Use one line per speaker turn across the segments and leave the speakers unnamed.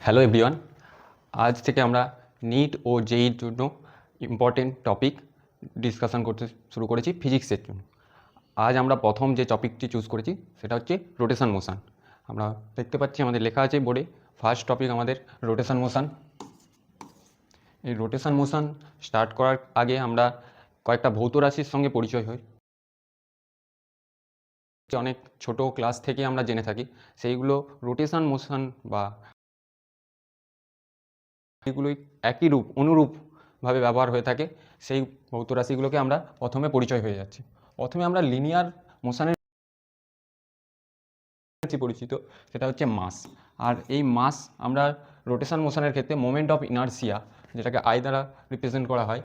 Hello everyone, আজ থেকে আমরা নিট ও জেইর জন্য ইম্পর্টেন্ট টপিক ডিসকাশন করতে শুরু করেছি ফিজিক্সের জন্য। আজ আমরা প্রথম যে টপিকটি চুজ করেছি সেটা হচ্ছে রোটেশন মোশন। আমরা দেখতে পাচ্ছি আমাদের লেখা আছে বোর্ডে, ফার্স্ট টপিক আমাদের রোটেশন মোশন। এই রোটেশন মোশন স্টার্ট করার আগে আমরা কয়েকটা ভৌত রাশির সঙ্গে পরিচয় হই, অনেক ছোট ক্লাস থেকে আমরা জেনে থাকি। সেইগুলো রোটেশন মোশন বা এগুলোই একই অনুরূপভাবে ব্যবহার হয়ে থাকে। সেই ভৌত রাশিগুলোকে আমরা প্রথমে পরিচয় হয়ে যাচ্ছি। প্রথমে আমরা লিনিয়ার মোশনের পরিচিত, সেটা হচ্ছে মাস। আর এই মাস আমরা রোটেশন মোশনের ক্ষেত্রে মোমেন্ট অফ ইনার্সিয়া, যেটাকে আই দ্বারা রিপ্রেজেন্ট করা হয়।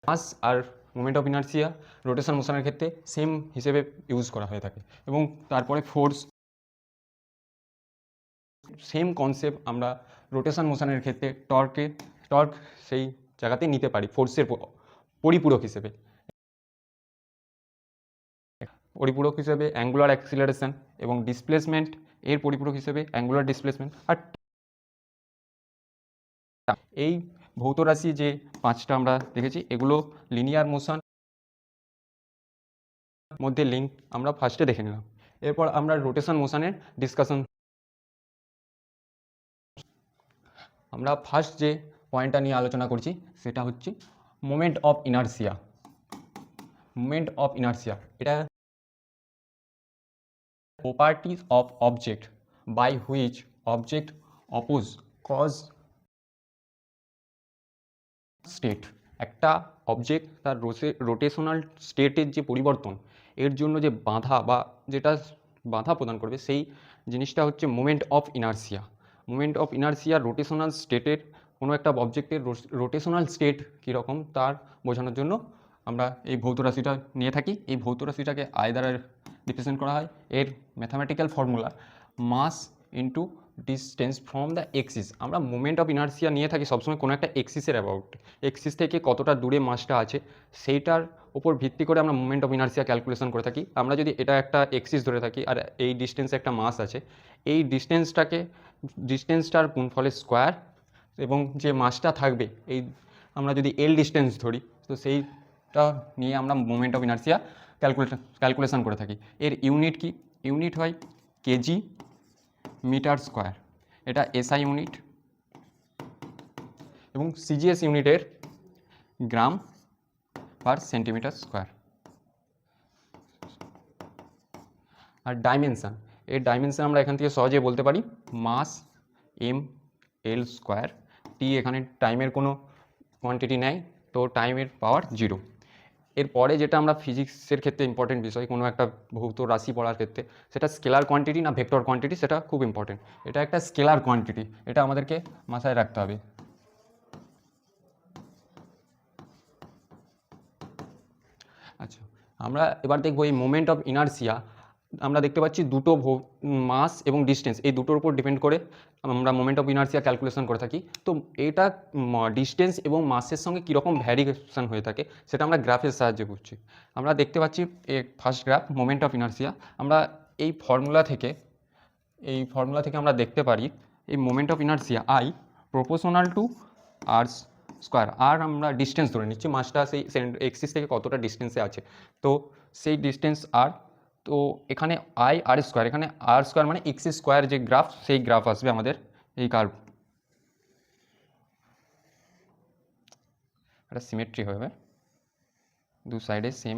মাস আর মোমেন্ট অফ ইনার্সিয়া রোটেশন মোশনের ক্ষেত্রে সেম হিসেবে ইউজ করা হয়ে থাকে। এবং তারপরে ফোর্স, সেম কনসেপ্ট আমরা রোটেশন মোশনের ক্ষেত্রে টর্ক সেই জায়গাতেই নিতে পারি ফোর্সের পরিপূরক হিসেবে। অ্যাঙ্গুলার অ্যাক্সিলারেশন এবং ডিসপ্লেসমেন্ট এর পরিপূরক হিসেবে অ্যাঙ্গুলার ডিসপ্লেসমেন্ট। আর এই ভৌত রাশি যে পাঁচটা আমরা দেখেছি, এগুলো লিনিয়ার মোশন মধ্যে লিঙ্ক আমরা ফার্স্টে দেখে নিলাম। এরপর আমরা রোটেশন মোশনের ডিসকাশন। আমরা ফার্স্ট যে পয়েন্টটা নিয়ে আলোচনা করছি সেটা হচ্ছে moment of inertia. Moment of inertia এটা properties of object by which object oppose cause state। একটা অবজেক্ট তার রোটেশনাল স্টেটের যে পরিবর্তন, এর জন্য যে যেটা বাধা প্রদান করবে, সেই জিনিসটা হচ্ছে moment of inertia. Moment of inertia rotational স্টেটের, কোনো একটা অবজেক্টের রোটেশনাল স্টেট কীরকম তার বোঝানোর জন্য আমরা এই ভৌত রাশিটা নিয়ে থাকি। এই ভৌত রাশিটাকে আই দ্বারা রিপ্রেজেন্ট করা হয়। এর mathematical formula mass into distance from the axis. আমরা মোমেন্ট অফ ইনার্সিয়া নিয়ে থাকি সবসময় কোনো একটা এক্সিসের অ্যাবাউট, এক্সিস থেকে কতটা দূরে মাসটা আছে সেইটার উপর ভিত্তি করে আমরা মোমেন্ট অফ ইনার্সিয়া ক্যালকুলেশন করে থাকি। আমরা যদি এটা একটা এক্সিস ধরে থাকি আর এই ডিস্টেন্সে একটা মাস আছে, এই ডিস্টেন্সটার গুণফলের স্কোয়ার এবং যে মাসটা থাকবে, এই আমরা যদি এল ডিস্টেন্স ধরি, তো সেইটা নিয়ে আমরা মোমেন্ট অফ ইনার্সিয়া ক্যালকুলেশন করে থাকি। এর ইউনিট কি? ইউনিট হয় কেজি মিটার স্কোয়ার, এটা এসআই ইউনিট। এবং সিজিএস ইউনিটের গ্রাম পার সেন্টিমিটার স্কোয়ার। আর ডাইমেনশান, এর ডাইমেনশান আমরা এখান থেকে সহজে বলতে পারি মাস এম এল স্কোয়ার টি। এখানে টাইমের কোনো কোয়ান্টিটি নেই, তো টাইমের পাওয়ার 0। এরপরে যেটা আমরা ফিজিক্সের ক্ষেত্রে ইম্পর্টেন্ট বিষয়, কোনো একটা ভৌত রাশি পড়ার ক্ষেত্রে, সেটা স্কেলার কোয়ান্টিটি না ভেক্টর কোয়ান্টিটি, সেটা খুব ইম্পর্টেন্ট। এটা একটা স্কেলার কোয়ান্টিটি, এটা আমাদেরকে মাথায় রাখতে হবে। আচ্ছা, আমরা এবার দেখব এই মোমেন্ট অফ ইনার্সিয়া। আমরা দেখতে পাচ্ছি দুটো মাস এবং ডিস্টেন্স, এই দুটোর উপর ডিপেন্ড করে আমরা মোমেন্ট অফ ইনার্সিয়া ক্যালকুলেশন করে থাকি। তো এটা ডিস্টেন্স এবং মাসের সঙ্গে কীরকম ভ্যারিয়েশন হয়ে থাকে সেটা আমরা গ্রাফের সাহায্যে বুঝছি। আমরা দেখতে পাচ্ছি first graph moment of inertia. আমরা এই ফর্মুলা থেকে আমরা দেখতে পারি এই moment of inertia I proportional to r square. আর আমরা ডিস্টেন্স ধরে নিচ্ছি, মাসটা সেই এক্সিস থেকে কতটা ডিস্টেন্সে আছে, তো সেই ডিস্টেন্স আর। তো এখানে আই আর স্কোয়ার, এখানে আর স্কোয়ার মানে এক্সিস স্কোয়ার যে গ্রাফ, সেই গ্রাফ আসবে আমাদের এই কার্ভ। এটা সিমেট্রি হবে, দু সাইডে সেম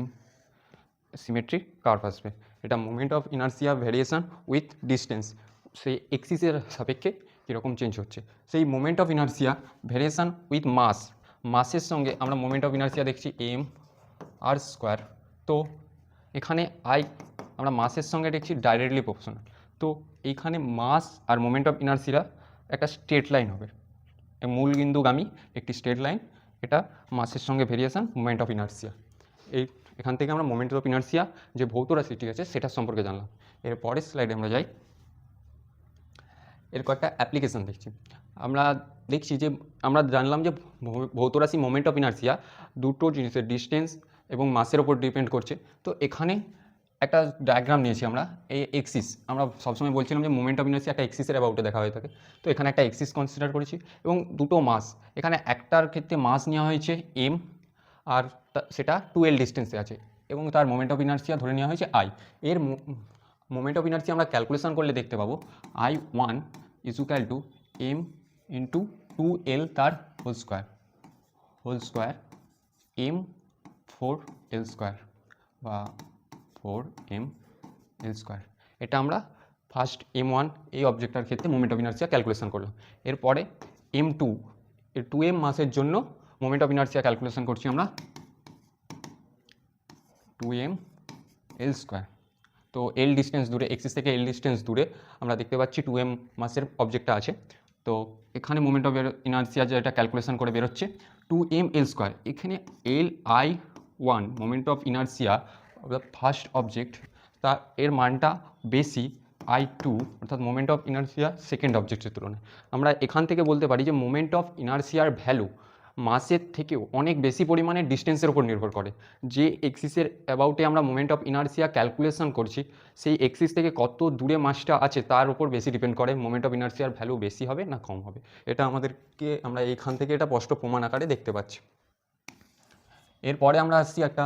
সিমেট্রি কার্ভ আসবে। এটা moment of inertia variation with distance, সেই এক্সিসের সাপেক্ষে কীরকম চেঞ্জ হচ্ছে। সেই moment of inertia variation with মাসের সঙ্গে আমরা মোমেন্ট অফ ইনার্সিয়া দেখছি এম আর স্কোয়ার। তো এখানে আই আমরা মাসের সঙ্গে দেখছি ডাইরেক্টলি প্রপোর্শনাল। তো এইখানে মাস আর মোমেন্ট অফ ইনার্সিয়া একটা স্ট্রেট লাইন হবে, মূল বিন্দুগামী একটি স্ট্রেট লাইন। এটা মাসের সঙ্গে ভেরিয়েশন মোমেন্ট অফ ইনার্সিয়া। এখান থেকে আমরা মোমেন্ট অফ ইনার্সিয়া যে ভৌত রাশিটি আছে সেটার সম্পর্কে জানলাম। এর পরের স্লাইডে আমরা যাই, এর কয়েকটা অ্যাপ্লিকেশন দেখছি। আমরা দেখছি যে আমরা জানলাম যে ভৌত রাশি মোমেন্ট অফ ইনার্সিয়া দুটো জিনিসের ডিস্টেন্স এবং মাসের ওপর ডিপেন্ড করছে। তো এখানে একটা ডায়াগ্রাম নিয়েছি আমরা, এই এক্সিস, আমরা সবসময় বলছিলাম যে মোমেন্ট অফ ইনার্সিয়া একটা এক্সিসের অ্যাবাউটে দেখা হয়ে থাকে। তো এখানে একটা এক্সিস কনসিডার করেছি এবং দুটো মাস, এখানে একটার ক্ষেত্রে মাস নেওয়া হয়েছে এম, আর সেটা 2L ডিস্টেন্সে আছে, এবং তার মোমেন্ট অফ ইনার্সিয়া ধরে নেওয়া হয়েছে আই। এর মোমেন্ট অফ ইনার্সিয়া আমরা ক্যালকুলেশন করলে দেখতে পাবো I1 is equal to M into 2L তার whole square M 4L square বা 4mL স্কোয়ার। এটা আমরা ফার্স্ট M1 এই অবজেক্টটার ক্ষেত্রে মোমেন্ট অফ ইনার্সিয়া ক্যালকুলেশন করলাম। এরপরে M2 এর 2m মাসের জন্য মোমেন্ট অফ ইনার্সিয়া ক্যালকুলেশন করছি আমরা 2mL স্কোয়ার। তো এল ডিস্টেন্স দূরে, এক্সিস থেকে এল ডিস্টেন্স দূরে আমরা দেখতে পাচ্ছি 2m মাসের অবজেক্টটা আছে। তো এখানে মোমেন্ট অফ ইনার্সিয়া যেটা ক্যালকুলেশন করে বেরোচ্ছে 2mL স্কোয়ার। এখানে Li1 moment of inertia of the first object, তা এর মানটা বেশি I2 অর্থাৎ মোমেন্ট অফ ইনার্সিয়া সেকেন্ড অবজেক্টের তুলনায়। আমরা এখান থেকে বলতে পারি যে মোমেন্ট অফ ইনার্সিয়ার ভ্যালু মাসের থেকেও অনেক বেশি পরিমাণে ডিস্টেন্সের উপর নির্ভর করে। যে এক্সিসের অ্যাবাউটে আমরা মোমেন্ট অফ ইনার্সিয়া ক্যালকুলেশন করছি, সেই এক্সিস থেকে কত দূরে মাসটা আছে তার উপর বেশি ডিপেন্ড করে মোমেন্ট অফ ইনার্সিয়ার ভ্যালু বেশি হবে না কম হবে। এটা আমাদেরকে, আমরা এইখান থেকে এটা স্পষ্ট প্রমাণ আকারে দেখতে পাচ্ছি। এরপরে আমরা আসছি একটা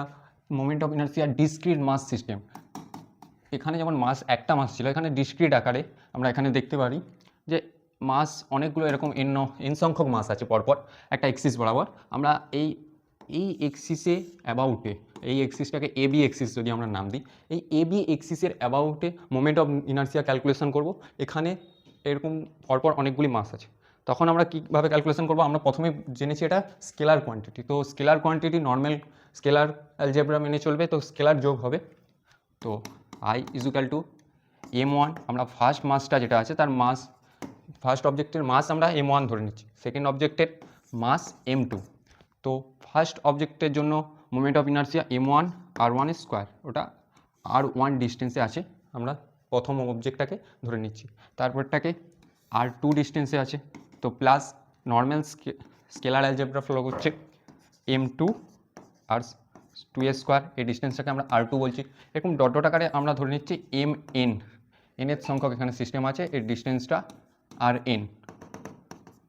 মোমেন্ট অফ ইনার্সিয়ার ডিসক্রিট মাস সিস্টেম। এখানে যেমন মাস একটা মাস ছিল, এখানে ডিসক্রিট আকারে আমরা এখানে দেখতে পারি যে মাস অনেকগুলো এরকম এন সংখ্যক মাস আছে পরপর একটা এক্সিস বরাবর। আমরা এই এক্সিসে অ্যাবাউটে, এই এক্সিসটাকে এবি এক্সিস যদি আমরা নাম দিই, এই এবি এক্সিসের অ্যাবাউটে মোমেন্ট অফ ইনার্সিয়া ক্যালকুলেশন করব। এখানে এরকম পরপর অনেকগুলি মাস আছে, তখন আমরা কীভাবে ক্যালকুলেশন করব? আমরা প্রথমে জেনেছি এটা স্কেলার কোয়ান্টিটি। তো scalar quantity normal scalar algebra মেনে চলবে, তো স্কেলার যোগ হবে। তো I is equal two M1, আমরা ফার্স্ট মাসটা যেটা আছে তার মাস, ফার্স্ট অবজেক্টের মাস আমরা M1 ধরে নিচ্ছি, সেকেন্ড অবজেক্টের মাস M2। তো ফার্স্ট অবজেক্টের জন্য moment of inertia M1 R1 square, ওটা R1 ডিস্টেন্সে আছে, আমরা প্রথম অবজেক্টটাকে ধরে নিচ্ছি। তারপরটাকে R2 ডিস্টেন্সে আছে, তো plus normal scalar algebra follow করছে M2 আর 2a স্কোয়ার, এই ডিস্টেন্সটাকে আমরা R2 বলছি। এরকম ডট ডট আকারে আমরা ধরে নিচ্ছি Mn, এর সংখ্যক এখানে সিস্টেম আছে, এর ডিস্টেন্সটা Rn,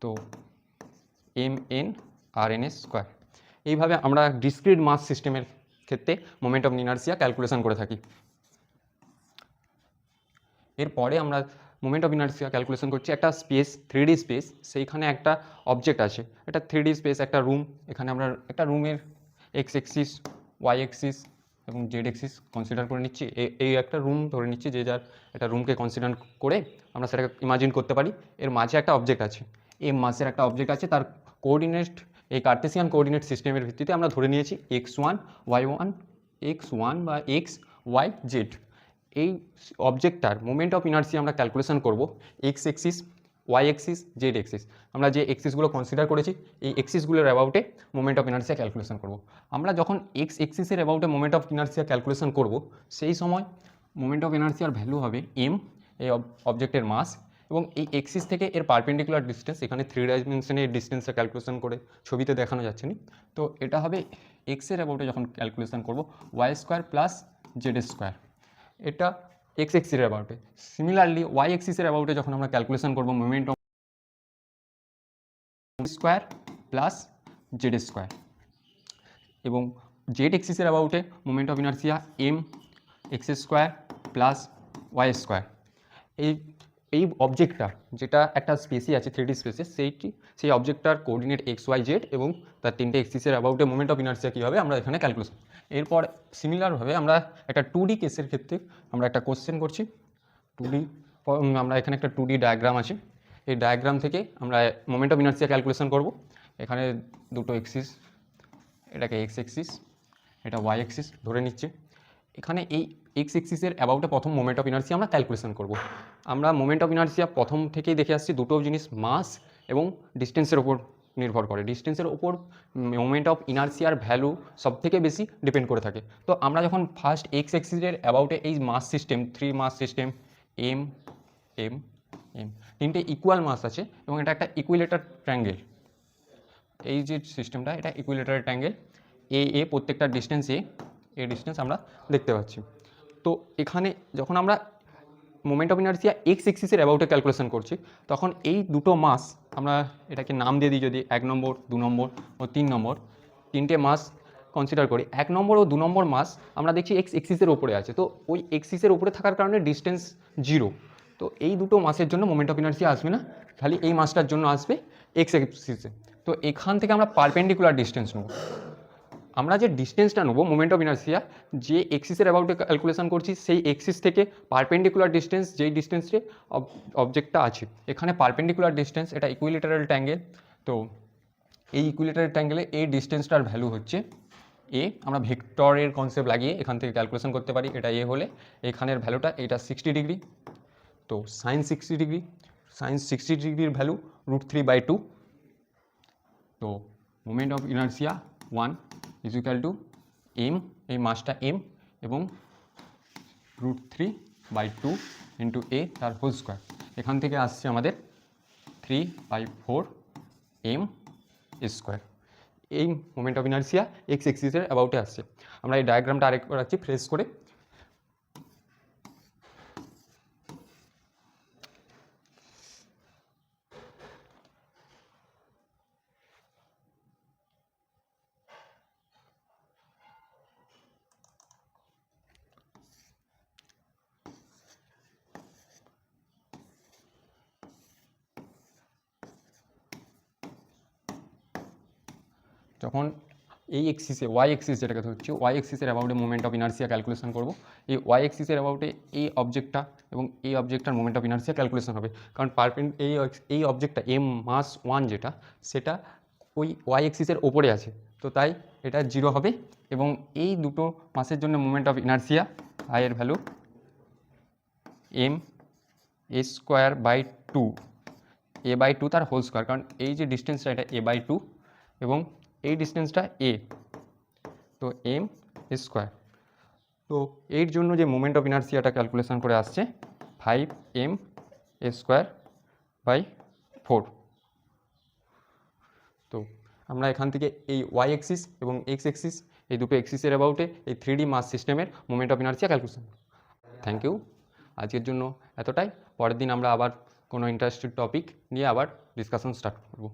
তো Mn Rn স্কোয়ার। এইভাবে আমরা ডিসক্রিট মাস সিস্টেমের ক্ষেত্রে মোমেন্ট অফ ইনার্সিয়া ক্যালকুলেশন করে থাকি। এরপরে আমরা মোমেন্ট অফ ইনার্সিয়া ক্যালকুলেশন করছি একটা স্পেস, 3D স্পেস, সেইখানে একটা অবজেক্ট আছে, এটা 3D স্পেস, একটা রুম। এখানে আমরা একটা রুমের এক্স এক্সিস, ওয়াই এক্সিস এবং জেড এক্সিস কনসিডার করে নিচ্ছি। এই একটা রুম ধরে নিচ্ছি, যে যার একটা রুমকে কনসিডার করে আমরা সেটাকে ইমাজিন করতে পারি। এর মাঝে একটা অবজেক্ট আছে, এম মাসের একটা অবজেক্ট আছে, তার কোঅর্ডিনেট এই কার্টেসিয়ান কোঅর্ডিনেট সিস্টেমের ভিত্তিতে আমরা ধরে নিয়েছি x1 y1, x1 বা এক্স ওয়াই জেড। এই অবজেক্টটার মোমেন্ট অফ ইনার্সিয়া আমরা ক্যালকুলেশন করব x axis, y axis, z axis. আমরা যে এক্সিসগুলো কনসিডার করেছি এই এক্সিসগুলোর অ্যাবাউটে মোমেন্ট অফ ইনার্সিয়া ক্যালকুলেশন করব। আমরা যখন এক্স এক্সিসের অ্যাবাউটে মোমেন্ট অফ ইনার্সিয়া ক্যালকুলেশন করব, সেই সময় মোমেন্ট অফ ইনার্সিয়ার ভ্যালু হবে এম, এই অবজেক্টের মাস, এবং এই এক্সিস থেকে এর পারপেন্ডিকুলার ডিস্টেন্স, এখানে 3 ডাইমেনশনে এই ডিস্টেন্সটা ক্যালকুলেশন করে ছবিতে দেখানো যাচ্ছে না। তো এটা হবে এক্সের অ্যাবাউটে যখন ক্যালকুলেশন করব y square plus z square, এটা এক্স এক্সিসের অ্যাবাউটে। সিমিলারলি ওয়াই এক্সিসের অ্যাবাউটে যখন আমরা ক্যালকুলেশন করব moment of square plus z square, এবং জেড এক্সিসের অ্যাবাউটে moment of inertia m x square plus y square. এই অবজেক্টটা যেটা একটা স্পেসই আছে 3D স্পেসে, সেই অবজেক্টটার কোঅর্ডিনেট এক্স ওয়াই জেড এবং তার 3টে এক্সিসের অ্যাবাউটে মোমেন্ট অফ ইনার্সিয়া কী হবে আমরা এখানে ক্যালকুলেশন। এরপর সিমিলারভাবে আমরা একটা 2D কেসের ক্ষেত্রে আমরা একটা কোশ্চেন করছি 2D। আমরা এখানে একটা 2D ডায়াগ্রাম আছে, এই ডায়াগ্রাম থেকে আমরা মোমেন্ট অফ ইনার্সিয়া ক্যালকুলেশন করব। এখানে দুটো এক্সিস, এটাকে এক্স এক্সিস, এটা ওয়াই এক্সিস ধরে নিচ্ছে। এখানে এই এক্স এক্সিসের অ্যাবাউটে প্রথম মোমেন্ট অফ ইনার্সিয়া আমরা ক্যালকুলেশন করব। আমরা মোমেন্ট অফ ইনার্সিয়া প্রথম থেকেই দেখে আসছি দুটো জিনিস মাস এবং ডিস্টেন্সের ওপর নির্ভর করে। ডিস্টেন্সের ওপর মোমেন্ট অফ ইনার্সিয়ার ভ্যালু সবথেকে বেশি ডিপেন্ড করে থাকে। তো আমরা যখন ফার্স্ট এক্স এক্সিসের অ্যাবাউটে এই মাস সিস্টেম, 3 মাস সিস্টেম, এম এম এম, 3টে ইকুয়াল মাস আছে এবং এটা একটা ইকুইলেটার ট্রায়াঙ্গেল। এই যে সিস্টেমটা এটা ইকুইলেটার ট্রায়াঙ্গেল, এ প্রত্যেকটা ডিস্টেন্স এ ডিস্টেন্স আমরা দেখতে পাচ্ছি। তো এখানে যখন আমরা মোমেন্ট অফ ইনার্সিয়া এক্স এক্সিসের অ্যাবাউটে ক্যালকুলেশন করছি, তখন এই দুটো মাস আমরা এটাকে নাম দিয়ে দিই, যদি 1 নম্বর 2 নম্বর ও 3 নম্বর তিনটে মাস কনসিডার করি। 1 নম্বর ও 2 নম্বর মাস আমরা দেখছি এক্স এক্সিসের ওপরে আছে, তো ওই এক্সিসের ওপরে থাকার কারণে ডিস্টেন্স 0। তো এই দুটো মাসের জন্য মোমেন্ট অফ ইনার্সিয়া আসবে না, খালি এই মাসটার জন্য আসবে এক্স এক্সিসে। তো এখান থেকে আমরা পারপেন্ডিকুলার ডিস্টেন্স নেব। আমরা যে ডিস্টেন্সটা নেবো মোমেন্ট অফ ইনার্সিয়া, যে এক্সিসের অ্যাবাউটে ক্যালকুলেশন করছি সেই এক্সিস থেকে পারপেন্ডিকুলার ডিস্টেন্স, যেই ডিস্টেন্সে অবজেক্টটা আছে, এখানে পারপেন্ডিকুলার ডিস্টেন্স এটা ইকুইলেটারাল ট্যাঙ্গেল। তো এই ইকুইলেটারাল ট্যাঙ্গেলে এই ডিস্টেন্সটার ভ্যালু হচ্ছে এ। আমরা ভেক্টরের কনসেপ্ট লাগিয়ে এখান থেকে ক্যালকুলেশন করতে পারি। এটা এ হলে এখানের ভ্যালুটা এটা 60 ডিগ্রি, তো সাইন 60 ডিগ্রি, সাইন 60 ডিগ্রির ভ্যালু √3/2। তো moment of inertia 1 is equal to M, এই মাসটা এম, এবং √3/2 ইন্টু এ তার হোল স্কোয়ার। এখান থেকে আসছে আমাদের 3/4 এম স্কোয়ার। এই মোমেন্ট অফ ইনার্সিয়া এক্স এক্সিসের অ্যাবাউটে আসছে। আমরা এই ডায়াগ্রামটা আরেকবার রাখছি ফ্রেশ করে। যখন এই এক্সিসে ওয়াই এক্সিস যেটাকে ধরছি, ওয়াই এক্সিসের অ্যাবাউটে মোমেন্ট অফ ইনার্সিয়া ক্যালকুলেশন করব। এই ওয়াই এক্সিসের অ্যাবাউটে এই অবজেক্টটা এবং এই অবজেক্টটার মোমেন্ট অফ ইনার্সিয়া ক্যালকুলেশন হবে, কারণ এই অবজেক্টটা এম মাস 1 যেটা, সেটা ওই ওয়াই এক্সিসের ওপরে আছে, তো তাই এটা 0 হবে। এবং এই দুটো মাসের জন্য মোমেন্ট অফ ইনার্সিয়া আই এর ভ্যালু এম a²/2, a/2 তার হোল স্কোয়ার, কারণ এই যে ডিস্টেন্সটা এটা a/2 এবং এই ডিস্টেন্সটা এ, তো এম স্কোয়ার। তো এর জন্য যে মোমেন্ট অফ ইনার্সিয়াটা ক্যালকুলেশন করে আসছে 5m²/4। তো আমরা এখান থেকে এই ওয়াই এক্সিস এবং এক্স এক্সিস, এই দুটো এক্সিসের অ্যাবাউটে এই 3D মাস সিস্টেমের moment of inertia calculation. Thank you, আজকের জন্য এতটাই। পরের দিন আমরা আবার কোনো ইন্টারেস্টেড টপিক নিয়ে আবার ডিসকাশন স্টার্ট করব।